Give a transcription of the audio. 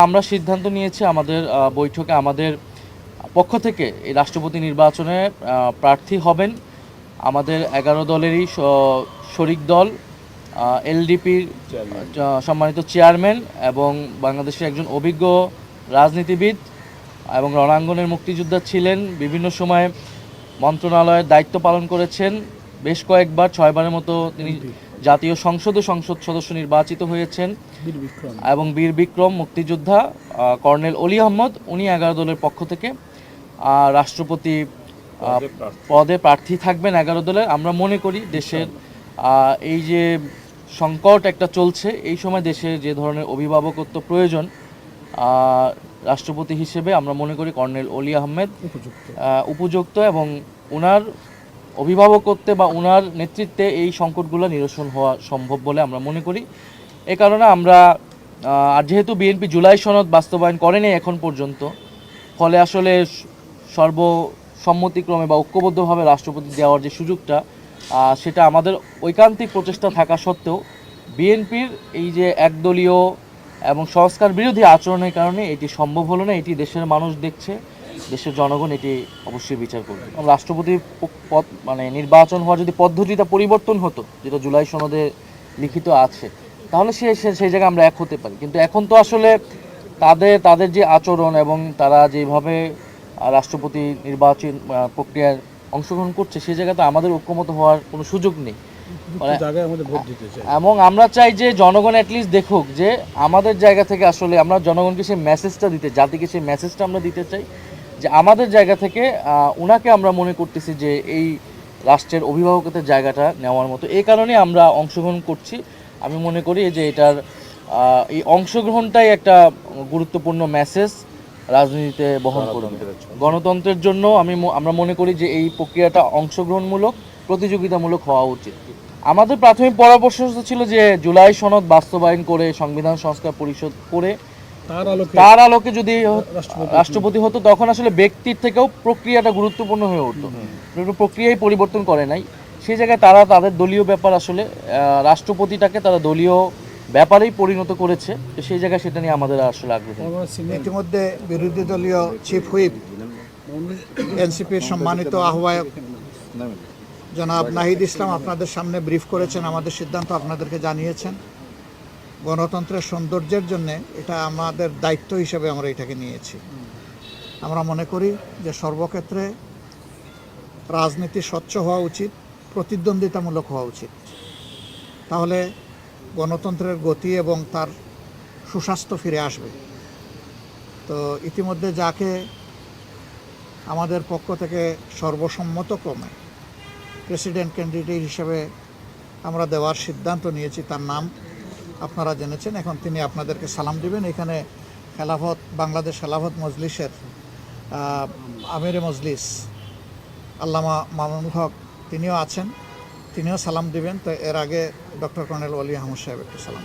আমরা সিদ্ধান্ত নিয়েছি আমাদের বৈঠকে আমাদের পক্ষ থেকে এই রাষ্ট্রপতি নির্বাচনে প্রার্থী হবেন আমাদের 11 দলেরই শরিক দল, এলডিপির সম্মানিত চেয়ারম্যান এবং বাংলাদেশের একজন অভিজ্ঞ রাজনীতিবিদ এবং রণাঙ্গনের মুক্তিযোদ্ধা ছিলেন, বিভিন্ন সময়ে মন্ত্রণালয়ের দায়িত্ব পালন করেছেন, বেশ কয়েকবার 6 বারের মতো তিনি জাতীয় সংসদ সদস্য নির্বাচিত হয়েছেন এবং বীর বিক্রম মুক্তিযোদ্ধা কর্নেল অলি আহমদ, উনি 11 দলের পক্ষ থেকে রাষ্ট্রপতি পদে প্রার্থী থাকবেন 11 দলের। আমরা মনে করি দেশের এই যে সংকট একটা চলছে, এই সময় দেশের যে ধরনের অভিভাবকত্ব প্রয়োজন, রাষ্ট্রপতি হিসেবে আমরা মনে করি কর্নেল অলি আহমেদ উপযুক্ত এবং ওনার অভিভাবকত্বে বা ওনার নেতৃত্বে এই সংকটগুলো নিরসন হওয়া সম্ভব বলে আমরা মনে করি। এ কারণে আমরা আর যেহেতু বিএনপি জুলাই সনদ বাস্তবায়ন করেনি এখন পর্যন্ত, ফলে আসলে সর্বসম্মতিক্রমে বা ঐক্যবদ্ধভাবে রাষ্ট্রপতি দেওয়ার যে সুযোগটা, সেটা আমাদের ঐকান্তিক প্রচেষ্টা থাকা সত্ত্বেও বিএনপির এই যে একদলীয় এবং সংস্কার বিরোধী আচরণের কারণে এটি সম্ভব হলো না। এটি দেশের মানুষ দেখছে, দেশের জনগণ এটি অবশ্যই বিচার করবে। রাষ্ট্রপতির পদ নির্বাচন হওয়ার যদি পদ্ধতিটা পরিবর্তন হতো, যেটা জুলাই সনদে লিখিত আছে, তাহলে সেই জায়গায় আমরা এক হতে পারি। কিন্তু এখন তো আসলে তাদের যে আচরণ এবং তারা যেভাবে রাষ্ট্রপতি নির্বাচন প্রক্রিয়ায় অংশগ্রহণ করছে, সেই জায়গায় তো আমাদের ঐক্যমত হওয়ার কোনো সুযোগ নেই। এবং আমরা চাই যে জনগণ অ্যাটলিস্ট দেখুক যে আমাদের জায়গা থেকে আসলে আমরা জনগণকে সেই মেসেজটা জাতিকে সেই মেসেজটা আমরা দিতে চাই যে আমাদের জায়গা থেকে ওনাকে আমরা মনে করতেছি যে এই রাষ্ট্রের অভিভাবকত্বের জায়গাটা নেওয়ার মতো। এই কারণে আমরা অংশগ্রহণ করছি। আমি মনে করি যে এটার এই অংশগ্রহণটাই একটা গুরুত্বপূর্ণ মেসেজ রাজনীতিতে বহন করবে। গণতন্ত্রের জন্য আমরা মনে করি যে এই প্রক্রিয়াটা অংশগ্রহণমূলক, প্রতিযোগিতামূলক হওয়া উচিত। আমাদের প্রাথমিক পরামর্শ ছিল যে জুলাই সনদ বাস্তবায়ন করে সংবিধান সংস্কার পরিষদ করে তার আলোকে যদি রাষ্ট্রপতি হতো, তখন আসলে ব্যক্তির থেকেও প্রক্রিয়াটা গুরুত্বপূর্ণ হয়ে উঠতো। প্রক্রিয়াই পরিবর্তন করে নাই, সেই জায়গায় তারা তাদের দলীয় ব্যাপার আসলে রাষ্ট্রপতিটাকে তারা দলীয় ব্যাপারেই পরিণত করেছে। তো সেই জায়গায় সেটা নিয়ে আমাদের আসলে আগ্রহী। ইতিমধ্যে বিরোধী দলীয় চিফ হুইপ এনসিপির সম্মানিত আহ্বায়ক জনাব নাহিদ ইসলাম আপনাদের সামনে ব্রিফ করেছেন, আমাদের সিদ্ধান্ত আপনাদেরকে জানিয়েছেন। গণতন্ত্রের সৌন্দর্যের জন্যে এটা আমাদের দায়িত্ব হিসেবে আমরা এটাকে নিয়েছি। আমরা মনে করি যে সর্বক্ষেত্রে রাজনীতি স্বচ্ছ হওয়া উচিত, প্রতিদ্বন্দ্বিতামূলক হওয়া উচিত। তাহলে গণতন্ত্রের গতি এবং তার সুস্বাস্থ্য ফিরে আসবে। তো ইতিমধ্যে যাকে আমাদের পক্ষ থেকে সর্বসম্মতক্রমে প্রেসিডেন্ট ক্যান্ডিডেট হিসেবে আমরা দেওয়ার সিদ্ধান্ত নিয়েছি, তার নাম আপনারা জেনেছেন। এখন তিনি আপনাদেরকে সালাম দিবেন। এখানে বাংলাদেশ খেলাফত মজলিসের আমিরে মজলিস আল্লামা মামুনুল হক তিনিও আছেন, তিনিও সালাম দিবেন। তো এর আগে ডক্টর কর্নেল অলি আহমদ সাহেব একটু সালাম।